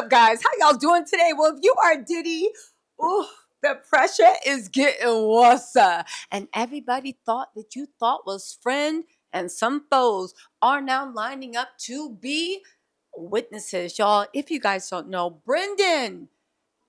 up, guys? How y'all doing today? Well, if you are Diddy, ooh, the pressure is getting worse. And everybody thought that you thought was friend and some foes are now lining up to be witnesses, y'all. If you guys don't know, Brendan,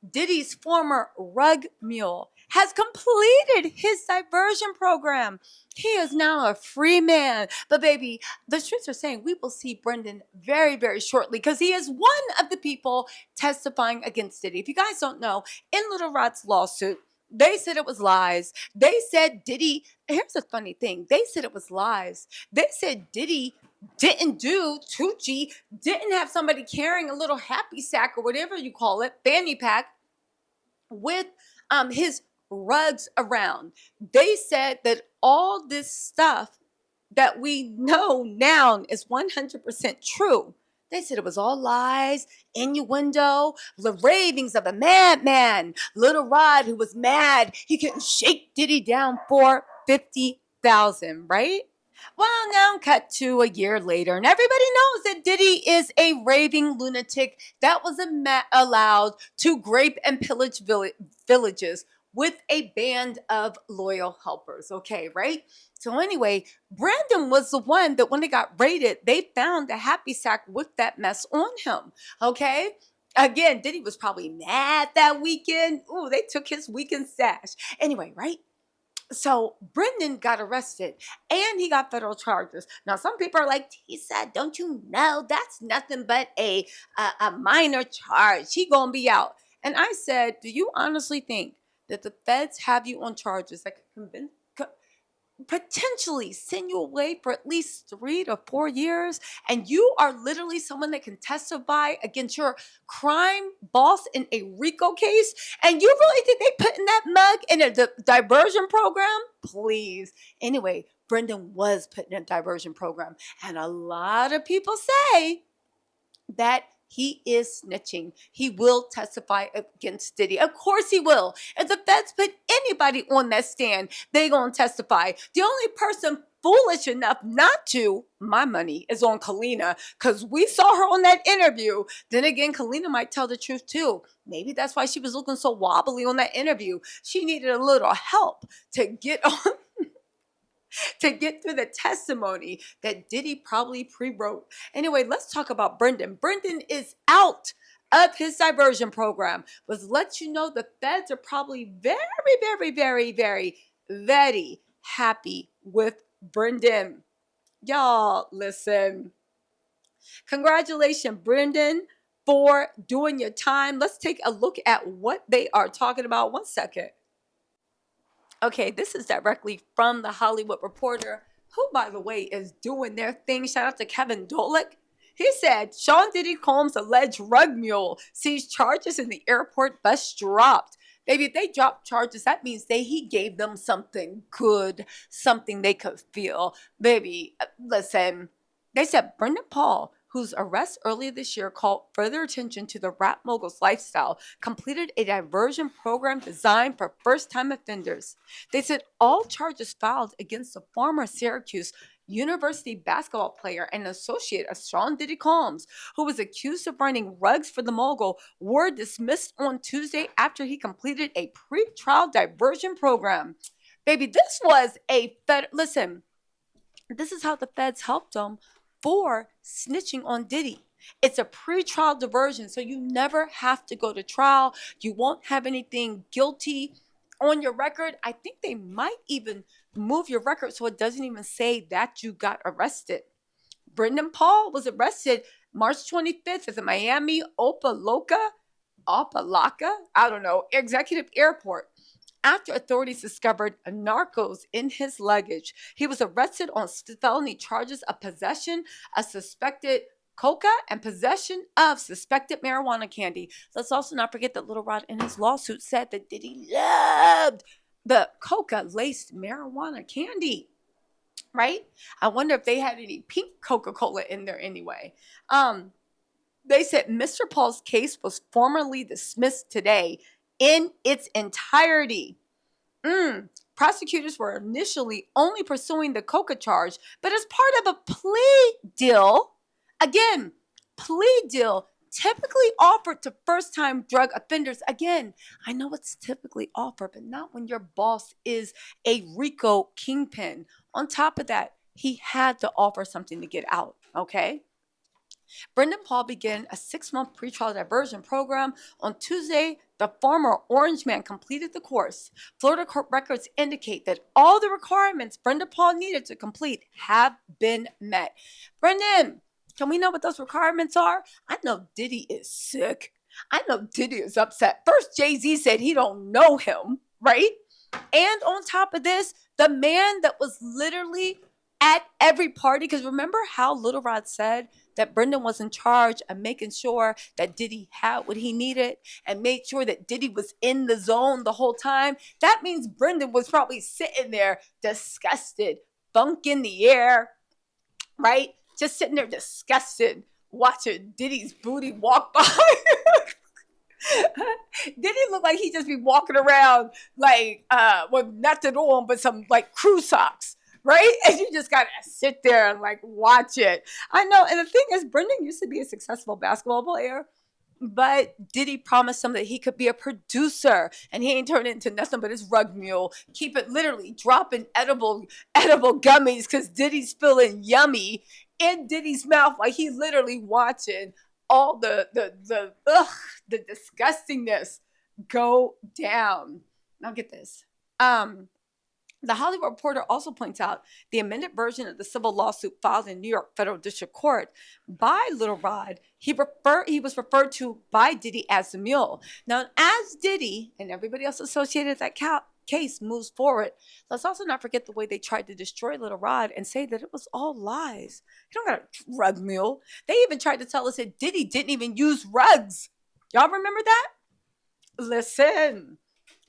Diddy's former rug mule, has completed his diversion program. He is now a free man. But baby, the streets are saying we will see Brendan very, very shortly because he is one of the people testifying against Diddy. If you guys don't know, in Little Rod's lawsuit, they said it was lies. They said Diddy, here's a funny thing. They said it was lies. They said Diddy didn't do Tucci, didn't have somebody carrying a little happy sack or whatever you call it, fanny pack, with his rugs around. They said that all this stuff that we know now is 100% true. They said it was all lies, innuendo, the ravings of a madman. Little Rod, who was mad, he couldn't shake Diddy down for $50,000, right? Well, now cut to a year later, and everybody knows that Diddy is a raving lunatic that was allowed to grape and pillage villages with a band of loyal helpers. Okay, right? So anyway, Brandon was the one that when they got raided, they found a happy sack with that mess on him. Okay? Again, Diddy was probably mad that weekend. Ooh, they took his weekend stash. Anyway, right? So Brendan got arrested and he got federal charges. Now, some people are like, he said, don't you know that's nothing but a minor charge. He gonna be out. And I said, do you honestly think that the feds have you on charges that could potentially send you away for at least 3 to 4 years, and you are literally someone that can testify against your crime boss in a RICO case, and you really think they put in that mug in a diversion program? Please. Anyway, Brendan was put in a diversion program, and a lot of people say that he is snitching. He will testify against Diddy. Of course he will. If the feds put anybody on that stand, they gonna testify. The only person foolish enough not to, my money, is on Kalina, because we saw her on that interview. Then again, Kalina might tell the truth too. Maybe that's why she was looking so wobbly on that interview. She needed a little help to get on to get through the testimony that Diddy probably pre-wrote. Anyway, let's talk about Brendan. Brendan is out of his diversion program. But let you know the feds are probably very, very, very, very, very happy with Brendan. Y'all, listen. Congratulations, Brendan, for doing your time. Let's take a look at what they are talking about. 1 second. Okay, this is directly from the Hollywood Reporter, who, by the way, is doing their thing. Shout out to Kevin Dolik. He said, Sean Diddy Combs' alleged rug mule sees charges in the airport bus dropped. Baby, if they drop charges, that means he gave them something good, something they could feel. Baby, listen, they said Brendan Paul, whose arrest earlier this year called further attention to the rap mogul's lifestyle, completed a diversion program designed for first-time offenders. They said all charges filed against the former Syracuse University basketball player and associate of Sean Diddy Combs, who was accused of running rugs for the mogul, were dismissed on Tuesday after he completed a pre-trial diversion program. Baby, this was listen, this is how the feds helped him for snitching on Diddy. It's a pre-trial diversion, so you never have to go to trial. You won't have anything guilty on your record. I think they might even move your record so it doesn't even say that you got arrested. Brendan Paul was arrested March 25th at the Miami Opa-locka, I don't know, executive airport, after authorities discovered narcos in his luggage. He was arrested on felony charges of possession of suspected coca and possession of suspected marijuana candy. Let's also not forget that Little Rod in his lawsuit said that Diddy loved the coca-laced marijuana candy, right? I wonder if they had any pink Coca-Cola in there anyway. They said Mr. Paul's case was formally dismissed today in its entirety. Prosecutors were initially only pursuing the coca charge, but as part of a plea deal, again, plea deal, typically offered to first-time drug offenders. Again, I know it's typically offered, but not when your boss is a RICO kingpin. On top of that, he had to offer something to get out, okay? Brendan Paul began a 6-month pretrial diversion program. On Tuesday, the former Orange man completed the course. Florida court records indicate that all the requirements Brendan Paul needed to complete have been met. Brendan, can we know what those requirements are? I know Diddy is sick. I know Diddy is upset. First, Jay-Z said he don't know him, right? And on top of this, the man that was literally at every party, because remember how Little Rod said that Brendan was in charge of making sure that Diddy had what he needed and made sure that Diddy was in the zone the whole time? That means Brendan was probably sitting there disgusted, funk in the air, right? Just sitting there disgusted, watching Diddy's booty walk by. Diddy look like he just be walking around like with nothing on but some like crew socks, right? And you just gotta sit there and like watch it. I know. And the thing is, Brendan used to be a successful basketball player, but Diddy promised him that he could be a producer, and he ain't turned into nothing but his rug mule. Keep it literally dropping edible gummies because Diddy's feeling yummy in Diddy's mouth, like he's literally watching all the disgustingness go down. Now get this. The Hollywood Reporter also points out the amended version of the civil lawsuit filed in New York Federal District Court by Little Rod. He was referred to by Diddy as the Mule. Now, as Diddy and everybody else associated with that case moves forward, let's also not forget the way they tried to destroy Little Rod and say that it was all lies. You don't got a rug mule. They even tried to tell us that Diddy didn't even use rugs. Y'all remember that? Listen.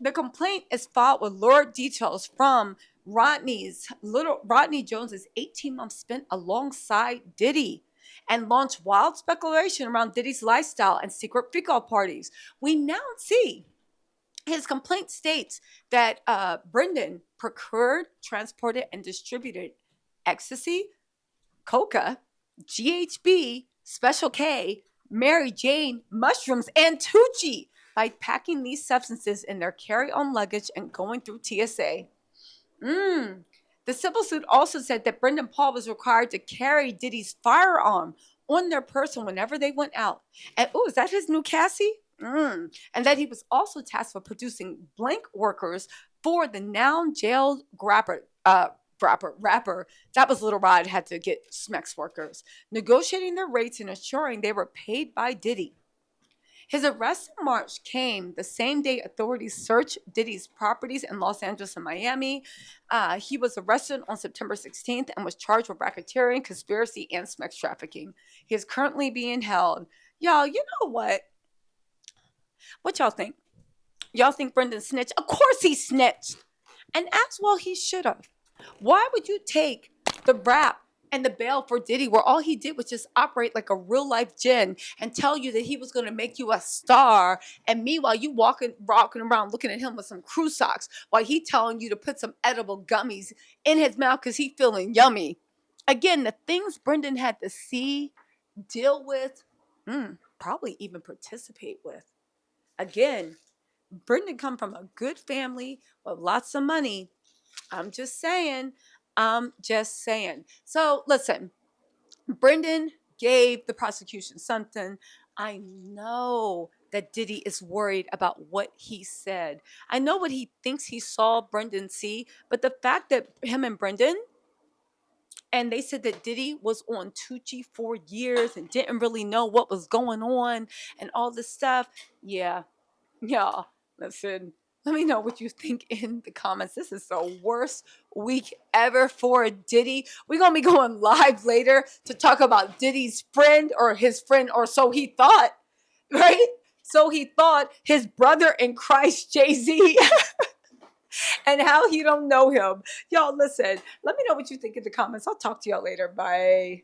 The complaint is filed with lurid details from Rodney Jones's 18 months spent alongside Diddy, and launched wild speculation around Diddy's lifestyle and secret freak-out parties. We now see his complaint states that Brendan procured, transported, and distributed ecstasy, coca, GHB, Special K, Mary Jane, mushrooms, and Tucci by packing these substances in their carry-on luggage and going through TSA. The civil suit also said that Brendan Paul was required to carry Diddy's firearm on their person whenever they went out. And, is that his new Cassie? And that he was also tasked with producing blank workers for the now jailed rapper. That was Little Rod had to get Smex workers, negotiating their rates and assuring they were paid by Diddy. His arrest in March came the same day authorities searched Diddy's properties in Los Angeles and Miami. He was arrested on September 16th and was charged with racketeering, conspiracy, and Smex trafficking. He is currently being held. Y'all, you know what? What y'all think? Y'all think Brendan snitched? Of course he snitched. And as well he should have. Why would you take the rap and the bail for Diddy, where all he did was just operate like a real life gin and tell you that he was going to make you a star, and meanwhile you walking around looking at him with some crew socks while he telling you to put some edible gummies in his mouth because he feeling yummy. Again, the things Brendan had to see, deal with, probably even participate with. Again, Brendan come from a good family with lots of money. I'm just saying. So listen, Brendan gave the prosecution something. I know that Diddy is worried about what he said. I know what he thinks he saw Brendan see, but the fact that him and Brendan, and they said that Diddy was on Tucci for years and didn't really know what was going on and all this stuff. Yeah, listen. Let me know what you think in the comments. This is the worst week ever for Diddy. We're going to be going live later to talk about Diddy's friend, or his friend, or so he thought, right? So he thought, his brother in Christ, Jay-Z, and how he don't know him. Y'all, listen, let me know what you think in the comments. I'll talk to y'all later. Bye.